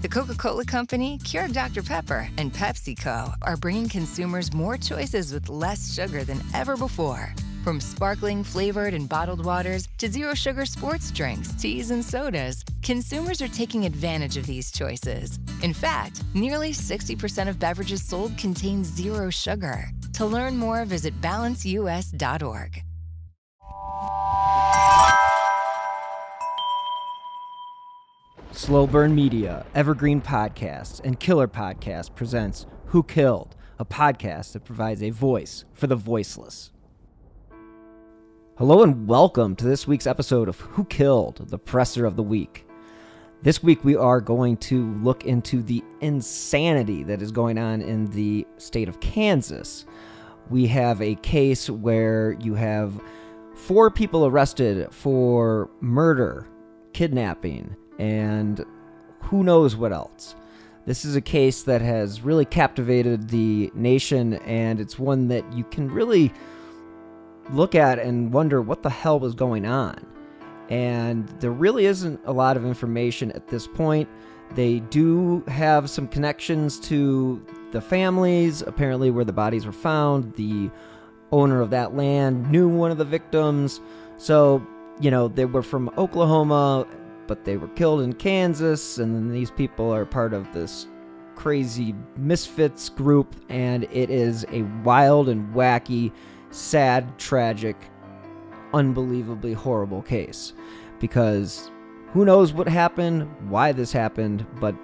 The Coca-Cola Company, Keurig Dr. Pepper, and PepsiCo are bringing consumers more choices with less sugar than ever before. From sparkling, flavored, and bottled waters to zero-sugar sports drinks, teas, and sodas, consumers are taking advantage of these choices. In fact, nearly 60% of beverages sold contain zero sugar. To learn more, visit balanceus.org. Slow Burn Media, Evergreen Podcasts, and Killer Podcast presents Who Killed, a podcast that provides a voice for the voiceless. Hello and welcome to this week's episode of Who Killed, the Presser of the Week. This week we are going to look into the insanity that is going on in the state of Kansas. We have a case where you have 4 people arrested for murder, kidnapping, and who knows what else. This is a case that has really captivated the nation, and it's one that you can really look at and wonder what the hell was going on. And there really isn't a lot of information at this point. They do have some connections to the families, apparently where the bodies were found. The owner of that land knew one of the victims. So, they were from Oklahoma, but they were killed in Kansas, and then these people are part of this crazy misfits group, and it is a wild and wacky, sad, tragic, unbelievably horrible case. Because who knows what happened, why this happened, but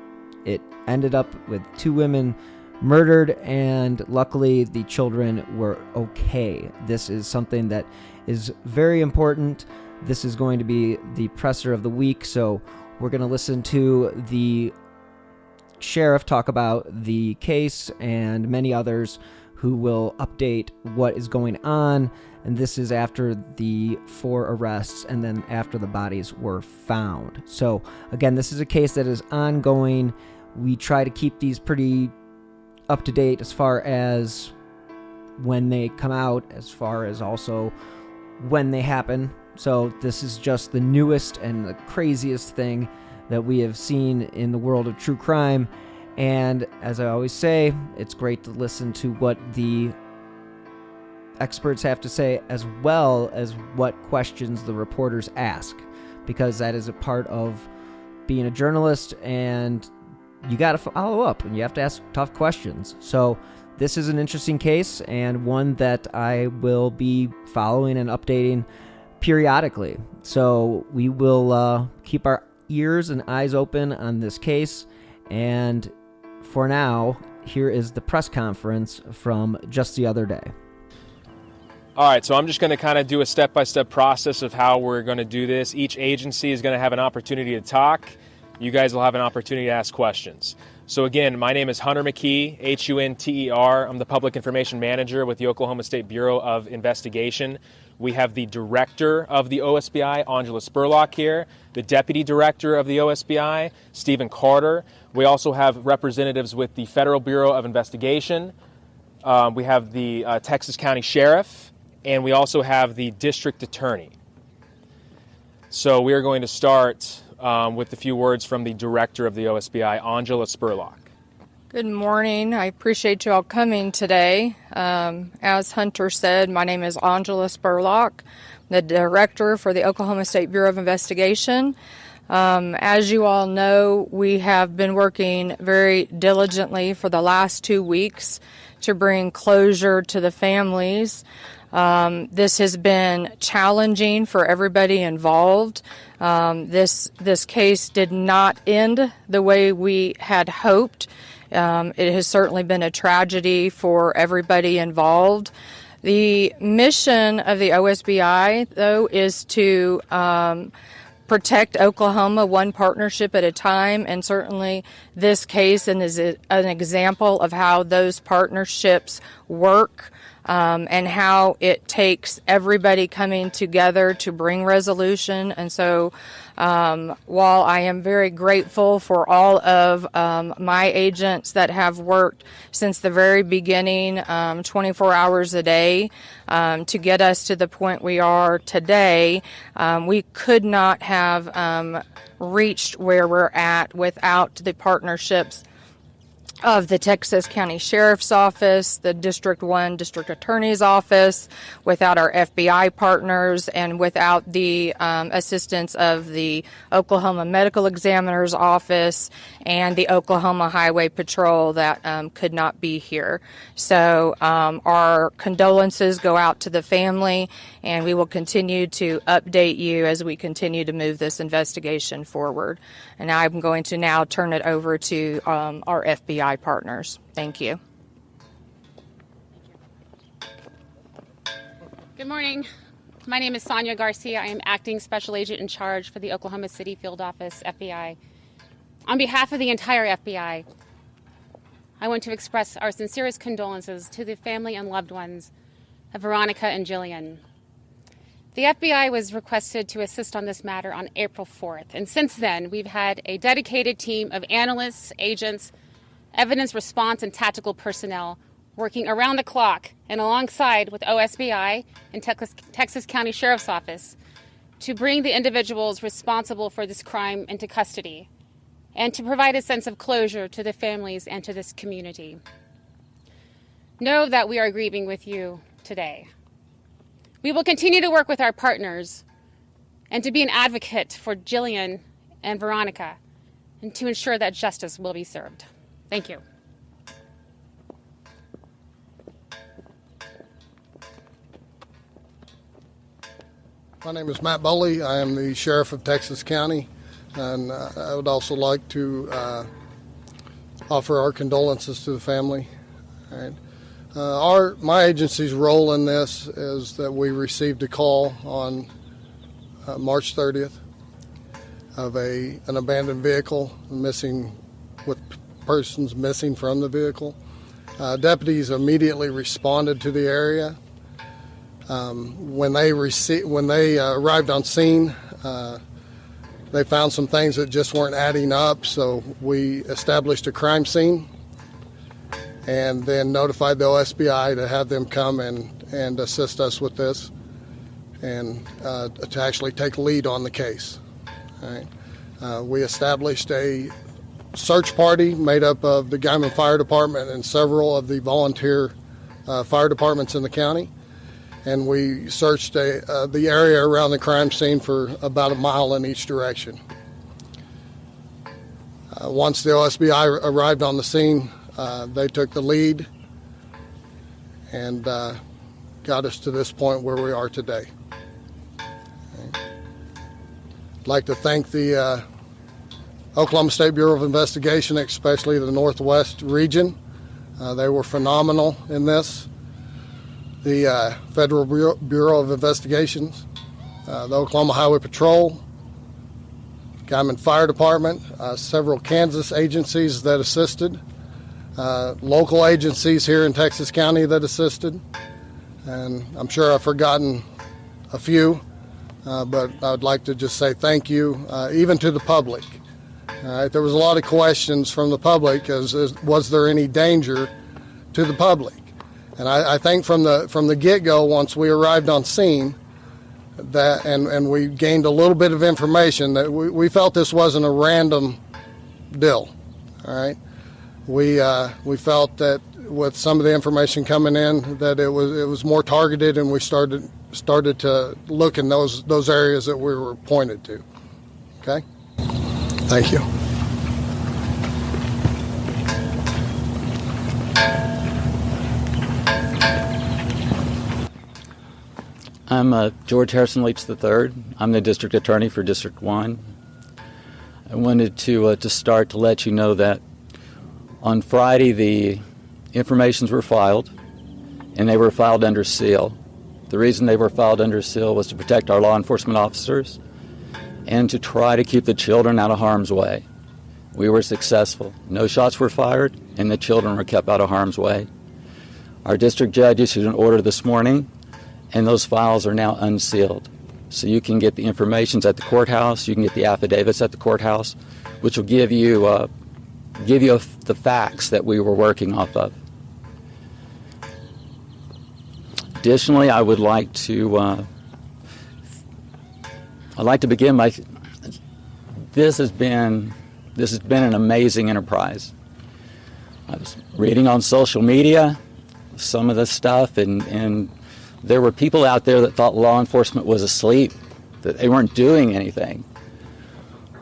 it ended up with 2 women murdered, and luckily the children were okay. This is something that is very important. This is going to be the presser of the week, so we're going to listen to the sheriff talk about the case and many others who will update what is going on. And this is after the 4 arrests and then after the bodies were found. So again, this is a case that is ongoing. We try to keep these pretty up to date as far as when they come out, as far as also when they happen. So this is just the newest and the craziest thing that we have seen in the world of true crime. And as I always say, it's great to listen to what the experts have to say, as well as what questions the reporters ask, because that is a part of being a journalist, and you got to follow up and you have to ask tough questions. So this is an interesting case, and one that I will be following and updating periodically. So we will keep our ears and eyes open on this case. And for now, here is the press conference from just the other day. All right, so I'm just going to kind of do a step-by-step process of how we're going to do this. Each agency is going to have an opportunity to talk. You guys will have an opportunity to ask questions. So again, my name is Hunter McKee, Hunter. I'm the Public Information Manager with the Oklahoma State Bureau of Investigation. We have the Director of the OSBI, Angela Spurlock, here, the Deputy Director of the OSBI, Stephen Carter. We also have representatives with the Federal Bureau of Investigation. We have the Texas County Sheriff, and we also have the District Attorney. So we are going to start with a few words from the Director of the OSBI, Angela Spurlock. Good morning. I appreciate you all coming today. As Hunter said, my name is Angela Spurlock, the Director for the Oklahoma State Bureau of Investigation. As you all know, we have been working very diligently for the last 2 weeks to bring closure to the families. This has been challenging for everybody involved. This case did not end the way we had hoped. It has certainly been a tragedy for everybody involved. The mission of the OSBI, though, is to protect Oklahoma one partnership at a time, and certainly this case is an example of how those partnerships work. and how it takes everybody coming together to bring resolution. And so while I am very grateful for all of my agents that have worked since the very beginning, 24 hours a day, to get us to the point we are today, we could not have reached where we're at without the partnerships of the Texas County Sheriff's Office, the District 1 District Attorney's Office, without our FBI partners, and without the assistance of the Oklahoma Medical Examiner's Office and the Oklahoma Highway Patrol that could not be here. So our condolences go out to the family, and we will continue to update you as we continue to move this investigation forward. And I'm going to now turn it over to our FBI partners. Thank you. Good morning. My name is Sonia Garcia. I am Acting Special Agent in Charge for the Oklahoma City Field Office, FBI. On behalf of the entire FBI, I want to express our sincerest condolences to the family and loved ones of Veronica and Jilian. The FBI was requested to assist on this matter on April 4th, and since then we've had a dedicated team of analysts, agents, evidence response, and tactical personnel working around the clock and alongside with OSBI and Texas County Sheriff's Office to bring the individuals responsible for this crime into custody and to provide a sense of closure to the families and to this community. Know that we are grieving with you today. We will continue to work with our partners and to be an advocate for Jilian and Veronica and to ensure that justice will be served. Thank you. My name is Matt Boley. I am the Sheriff of Texas County, and I would also like to offer our condolences to the family. All right. My agency's role in this is that we received a call on March 30th of an abandoned vehicle missing, with persons missing from the vehicle. Deputies immediately responded to the area. When they arrived on scene, they found some things that just weren't adding up, so we established a crime scene and then notified the OSBI to have them come and assist us with this and to actually take lead on the case. All right. We established a search party made up of the Guyman Fire Department and several of the volunteer fire departments in the county, and we searched the area around the crime scene for about a mile in each direction. Once the OSBI arrived on the scene, they took the lead and got us to this point where we are today. Okay. I'd like to thank the Oklahoma State Bureau of Investigation, especially the Northwest region. They were phenomenal in this. The Federal Bureau of Investigations, the Oklahoma Highway Patrol, Guyman Fire Department, several Kansas agencies that assisted, local agencies here in Texas County that assisted, and I'm sure I've forgotten a few, but I would like to just say thank you, even to the public. There was a lot of questions from the public as was there any danger to the public? And I think from the get-go, once we arrived on scene, that and we gained a little bit of information that we felt this wasn't a random deal. All right, we felt that with some of the information coming in that it was more targeted, and we started to look in those areas that we were pointed to. Okay, thank you. I'm George Harrison Leach III. I'm the District Attorney for District 1. I wanted to start to let you know that on Friday the informations were filed, and they were filed under seal. The reason they were filed under seal was to protect our law enforcement officers and to try to keep the children out of harm's way. We were successful. No shots were fired, and the children were kept out of harm's way. Our district judge issued an order this morning, and those files are now unsealed. So you can get the information at the courthouse, you can get the affidavits at the courthouse, which will give you the facts that we were working off of. Additionally, I would like to begin by, this has been an amazing enterprise. I was reading on social media some of this stuff, and there were people out there that thought law enforcement was asleep, that they weren't doing anything.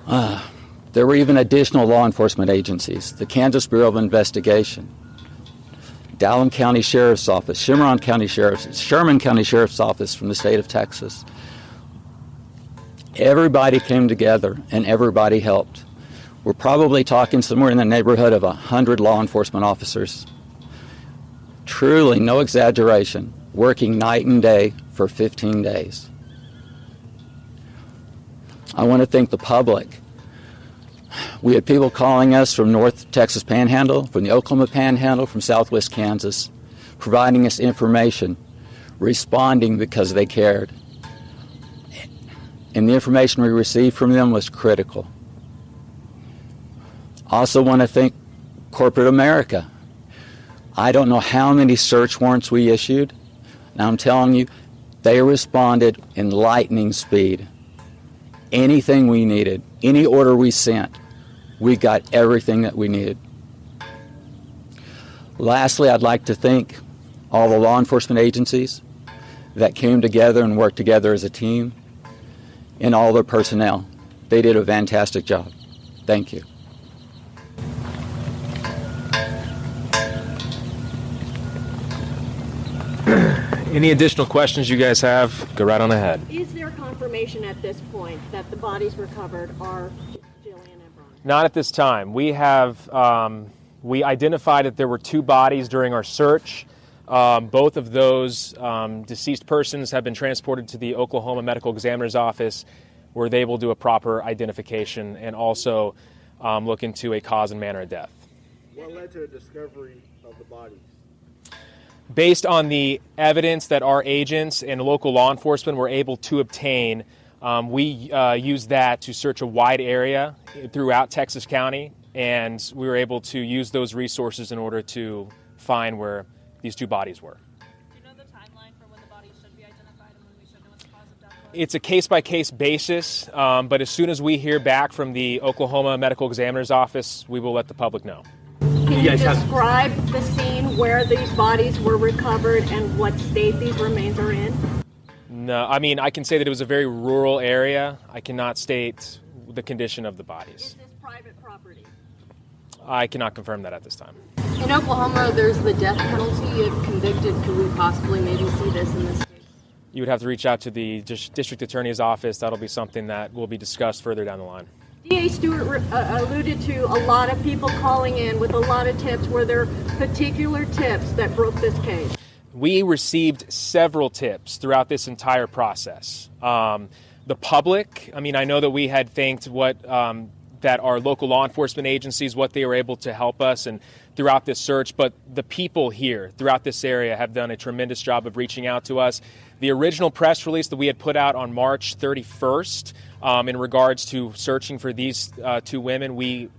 There were even additional law enforcement agencies, the Kansas Bureau of Investigation, Dallam County Sheriff's Office, Sherman County Sheriff's Office from the state of Texas. Everybody came together and everybody helped. We're probably talking somewhere in the neighborhood of 100 law enforcement officers. Truly, no exaggeration, working night and day for 15 days. I want to thank the public. We had people calling us from North Texas Panhandle, from the Oklahoma Panhandle, from Southwest Kansas, providing us information, responding because they cared. And the information we received from them was critical. Also want to thank corporate America. I don't know how many search warrants we issued. Now I'm telling you, they responded in lightning speed. Anything we needed, any order we sent, we got everything that we needed. Lastly, I'd like to thank all the law enforcement agencies that came together and worked together as a team, and all their personnel. They did a fantastic job. Thank you. Any additional questions you guys have, go right on ahead. Is there confirmation at this point that the bodies recovered are Jilian and Veronica? Not at this time. We have we identified that there were 2 bodies during our search. Both of those deceased persons have been transported to the Oklahoma Medical Examiner's Office, where they will do a proper identification and also look into a cause and manner of death. What led to the discovery of the bodies? Based on the evidence that our agents and local law enforcement were able to obtain, we used that to search a wide area throughout Texas County, and we were able to use those resources in order to find where these 2 bodies were. Do you know the timeline for when the bodies should be identified and when we should know what the cause of death was? It's a case-by-case basis, but as soon as we hear back from the Oklahoma Medical Examiner's Office, we will let the public know. Can you describe the scene where these bodies were recovered and what state these remains are in? No, I mean, I can say that it was a very rural area. I cannot state the condition of the bodies. Is this private property? I cannot confirm that at this time. In Oklahoma, there's the death penalty. If convicted, could we possibly maybe see this in this case? You would have to reach out to the district attorney's office. That'll be something that will be discussed further down the line. DA Stewart alluded to a lot of people calling in with a lot of tips. Were there particular tips that broke this case? We received several tips throughout this entire process. The public, I mean, I know that we had thanked that our local law enforcement agencies, what they were able to help us and throughout this search, but the people here throughout this area have done a tremendous job of reaching out to us. The original press release that we had put out on March 31st in regards to searching for these 2 women, we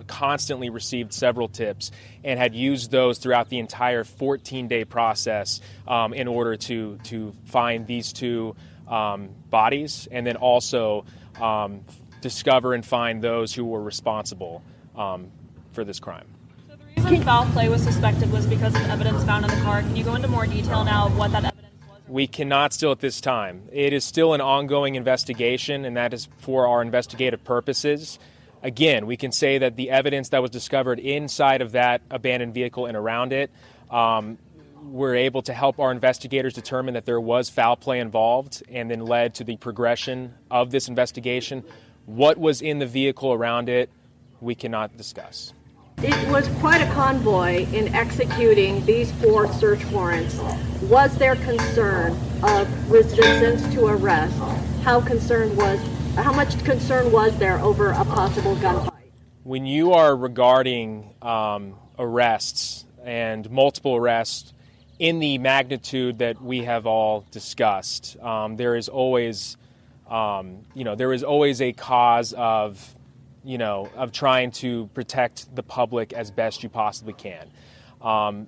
constantly received several tips and had used those throughout the entire 14-day process in order to find these 2 bodies, and then also discover and find those who were responsible for this crime. So the reason foul play was suspected was because of evidence found in the car. Can you go into more detail now of what that evidence was? We cannot still at this time. It is still an ongoing investigation, and that is for our investigative purposes. Again, we can say that the evidence that was discovered inside of that abandoned vehicle and around it, we're able to help our investigators determine that there was foul play involved, and then led to the progression of this investigation. What was in the vehicle around it, we cannot discuss. It was quite a convoy in executing these 4 search warrants. Was there concern of resistance to arrest? How much concern was there over a possible gunfight? When you are regarding arrests and multiple arrests in the magnitude that we have all discussed, there is always, there is always a cause of trying to protect the public as best you possibly can.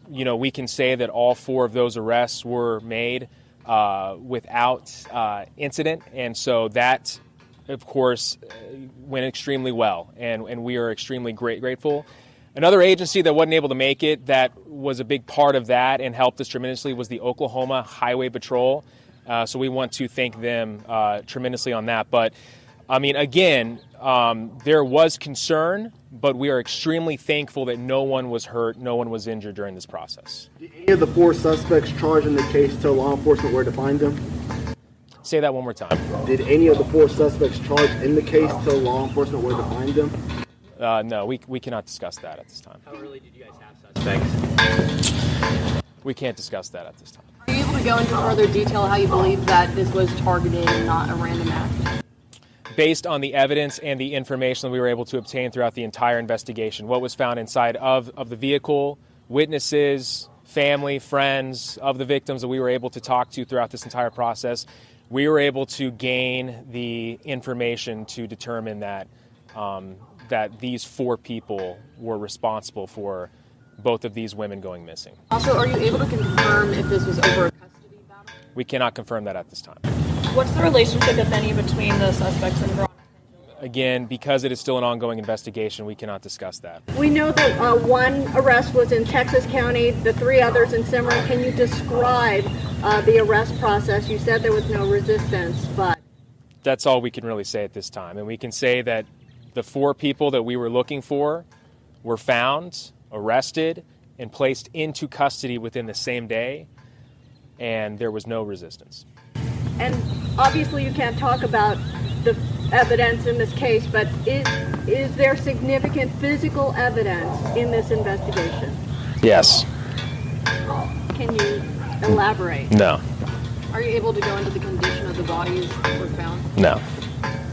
We can say that all 4 of those arrests were made without incident, and so that, of course, went extremely well, and we are extremely grateful. Another agency that wasn't able to make it that was a big part of that and helped us tremendously was the Oklahoma Highway Patrol. So we want to thank them tremendously on that. But, I mean, again, there was concern, but we are extremely thankful that no one was hurt, no one was injured during this process. Did any of the 4 suspects charged in the case tell law enforcement where to find them? Say that one more time. Did any of the 4 suspects charged in the case tell law enforcement where to find them? No, we cannot discuss that at this time. How early did you guys have suspects? We can't discuss that at this time. Are you able to go into further detail how you believe that this was targeted and not a random act? Based on the evidence and the information that we were able to obtain throughout the entire investigation, what was found inside of the vehicle, witnesses, family, friends of the victims that we were able to talk to throughout this entire process, we were able to gain the information to determine that that these 4 people were responsible for both of these women going missing. Also, are you able to confirm if this was over a custody battle? We cannot confirm that at this time. What's the relationship, if any, between the suspects and Veronica? Again, because it is still an ongoing investigation, we cannot discuss that. We know that 1 arrest was in Texas County, the 3 others in Cimarron. Can you describe the arrest process? You said there was no resistance, but... That's all we can really say at this time. And we can say that the 4 people that we were looking for were found, arrested, and placed into custody within the same day, and there was no resistance. And obviously you can't talk about the evidence in this case, but is there significant physical evidence in this investigation? Yes. Can you elaborate? No. Are you able to go into the condition of the bodies that were found? No.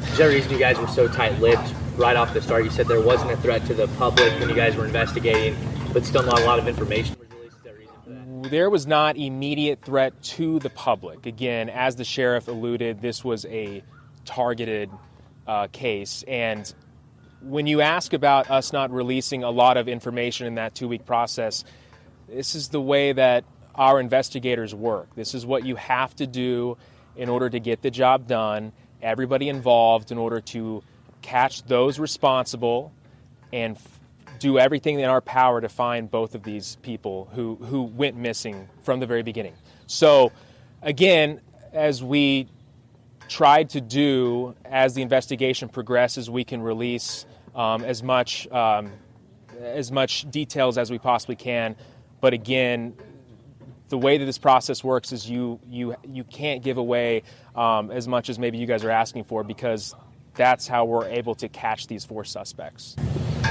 Is there a reason you guys were so tight-lipped right off the start? You said there wasn't a threat to the public when you guys were investigating, but still not a lot of information was released. Is there a reason for that? There was not immediate threat to the public. Again, as the sheriff alluded, this was a targeted case. And when you ask about us not releasing a lot of information in that 2-week process, this is the way that our investigators work. This is what you have to do in order to get the job done, everybody involved in order to catch those responsible and do everything in our power to find both of these people who went missing from the very beginning. So again, as we tried to do as the investigation progresses, we can release as much details as we possibly can. But again, the way that this process works is you can't give away as much as maybe you guys are asking for, because that's how we're able to catch these 4 suspects.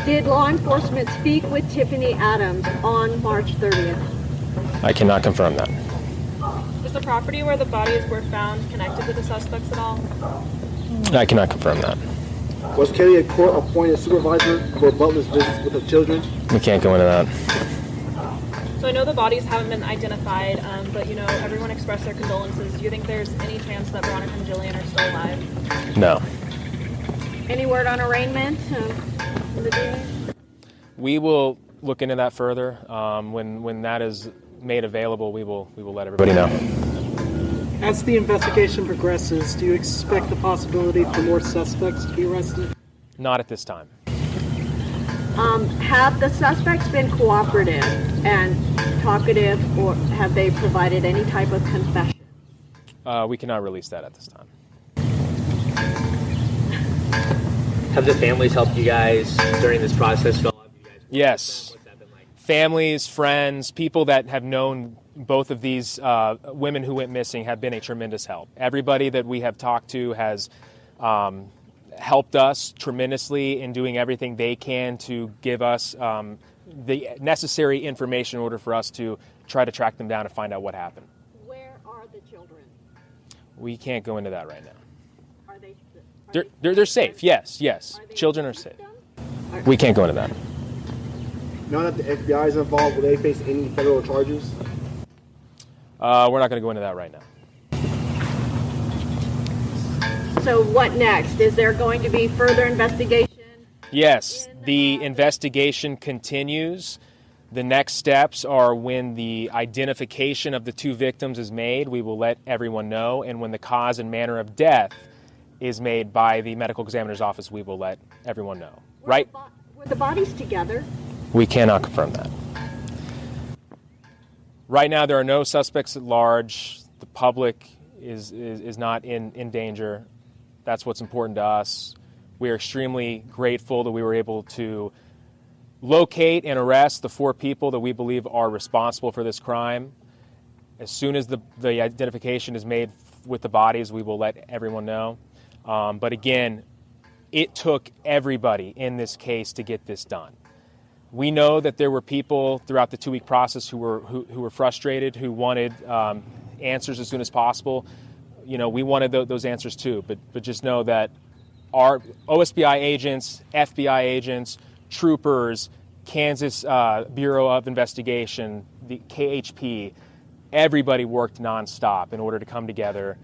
Did law enforcement speak with Tiffany Adams on March 30th? I cannot confirm that. Is the property where the bodies were found connected to the suspects at all? I cannot confirm that. Was Kelley a court-appointed supervisor for Butler's visits with the children? We can't go into that. So I know the bodies haven't been identified, but everyone expressed their condolences. Do you think there's any chance that Veronica and Jilian are still alive? No. Any word on arraignment in the DA? We will look into that further. When that is made available, we will let everybody know. As the investigation progresses, do you expect the possibility for more suspects to be arrested? Not at this time. Have the suspects been cooperative and talkative, or have they provided any type of confession? We cannot release that at this time. Have the families helped you guys during this process? Yes. Families, friends, people that have known both of these women who went missing have been a tremendous help. Everybody that we have talked to has helped us tremendously in doing everything they can to give us the necessary information in order for us to try to track them down and find out what happened. Where are the children? We can't go into that right now. Are they? They're safe. Yes. Children are safe. We can't go into that. Now that the FBI is involved, will they face any federal charges? We're not going to go into that right now. So what next? Is there going to be further investigation? Yes, the investigation continues. The next steps are when the identification of the two victims is made, we will let everyone know. And when the cause and manner of death is made by the medical examiner's office, we will let everyone know. Right? Were the bodies together? We cannot confirm that. Right now, there are no suspects at large. The public is not in danger. That's what's important to us. We are extremely grateful that we were able to locate and arrest the 4 people that we believe are responsible for this crime. As soon as the identification is made with the bodies, we will let everyone know. But again, it took everybody in this case to get this done. We know that there were people throughout the 2-week process who were frustrated, who wanted answers as soon as possible. You know, we wanted those answers too, but just know that our OSBI agents, FBI agents, troopers, Kansas Bureau of Investigation, the KHP, everybody worked nonstop in order to come together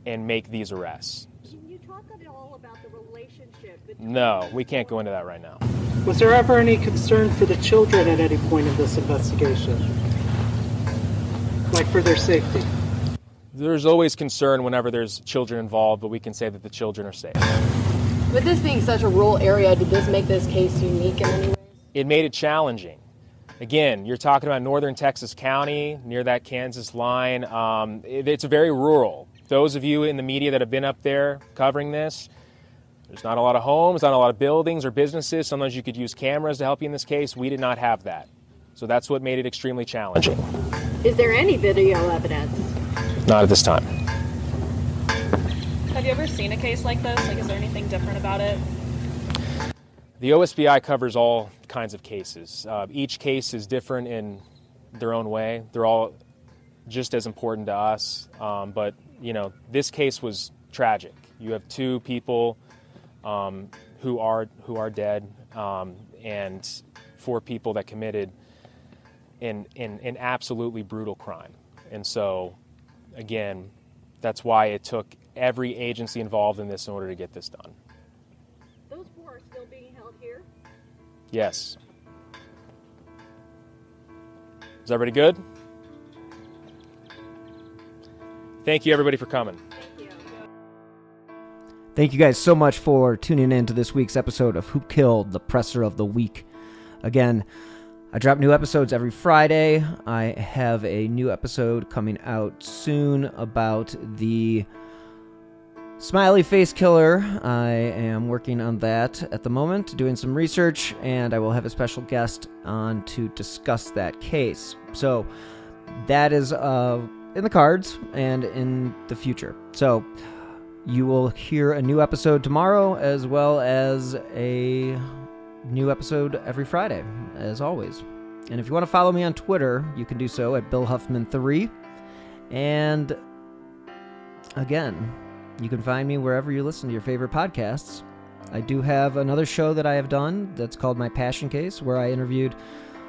and make these arrests. Can you talk at all about the relationship between... No, we can't go into that right now. Was there ever any concern for the children at any point in this investigation? Like for their safety? There's always concern whenever there's children involved, but we can say that the children are safe. With this being such a rural area, did this make this case unique in any way? It made it challenging. Again, you're talking about northern Texas County, near that Kansas line. It's very rural. Those of you in the media that have been up there covering this, there's not a lot of homes, not a lot of buildings or businesses. Sometimes you could use cameras to help you in this case. We did not have that. So that's what made it extremely challenging. Is there any video evidence? Not at this time. Have you ever seen a case like this? Like, is there anything different about it? The OSBI covers all kinds of cases. Each case is different in their own way. They're all just as important to us. But, you know, this case was tragic. You have 2 people who are dead and 4 people that committed an absolutely brutal crime. And so, again, that's why it took every agency involved in this in order to get this done. Those 4 are still being held here? Yes. Is everybody good? Thank you, everybody, for coming. Thank you guys so much for tuning in to this week's episode of Who Killed the Presser of the Week. Again, I drop new episodes every Friday. I have a new episode coming out soon about the smiley face killer. I am working on that at the moment, doing some research, and I will have a special guest on to discuss that case. So that is in the cards and in the future. So you will hear a new episode tomorrow, as well as a new episode every Friday, as always. And if you want to follow me on Twitter, you can do so at BillHuffman3. And again, you can find me wherever you listen to your favorite podcasts. I do have another show that I have done that's called My Passion Case, where I interviewed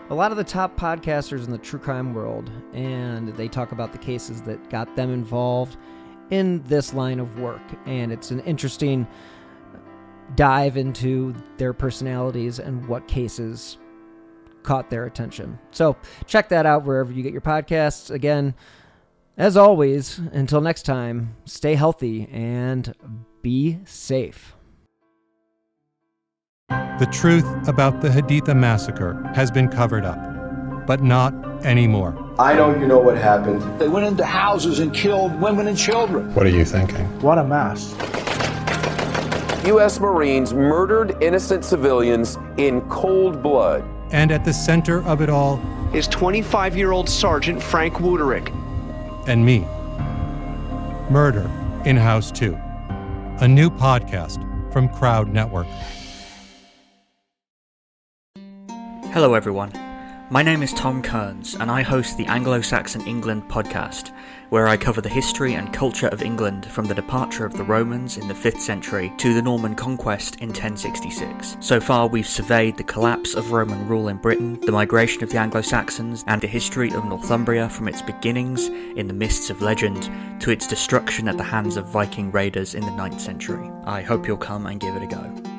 a lot of the top podcasters in the true crime world, and they talk about the cases that got them involved in this line of work. And it's an interesting dive into their personalities and what cases caught their attention. So check that out wherever you get your podcasts. Again, as always, until next time, stay healthy and be safe. The truth about the Haditha massacre has been covered up, but not anymore. I know you know what happened. They went into houses and killed women and children. What are you thinking? What a mess. U.S. Marines murdered innocent civilians in cold blood. And at the center of it all is 25-year-old Sergeant Frank Wuderick. And me. Murder in House 2. A new podcast from Crowd Network. Hello everyone. My name is Tom Kearns, and I host the Anglo-Saxon England podcast, where I cover the history and culture of England from the departure of the Romans in the 5th century to the Norman conquest in 1066. So far, we've surveyed the collapse of Roman rule in Britain, the migration of the Anglo-Saxons, and the history of Northumbria from its beginnings in the mists of legend to its destruction at the hands of Viking raiders in the 9th century. I hope you'll come and give it a go.